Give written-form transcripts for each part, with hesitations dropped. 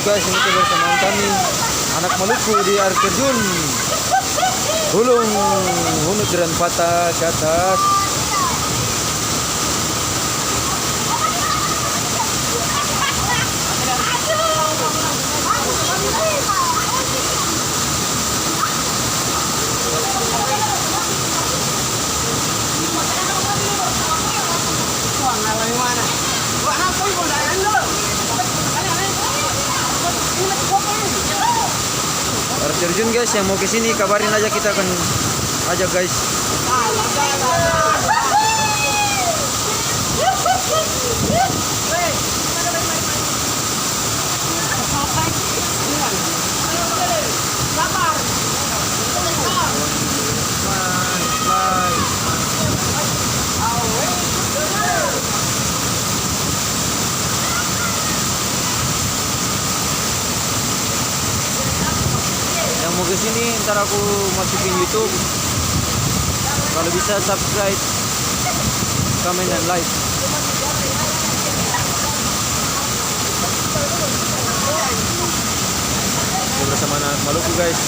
guys, ini kebersamaan kami anak Maluku di air terjun Hulung Hunut dan Patah ke atas. Air terjun guys, yang mau ke sini kabarin aja, kita akan ajak guys. Yang mau ke sini ntar aku masukin YouTube. Kalau bisa subscribe, comment dan like. Ini bersama anak Maluku guys.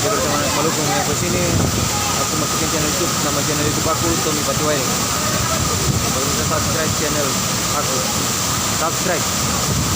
Ini bersama anak Maluku yang ke sini. Aku masukin channel YouTube, nama channel YouTube aku Tommy Patuai. Kalau bisa subscribe channel aku, subscribe.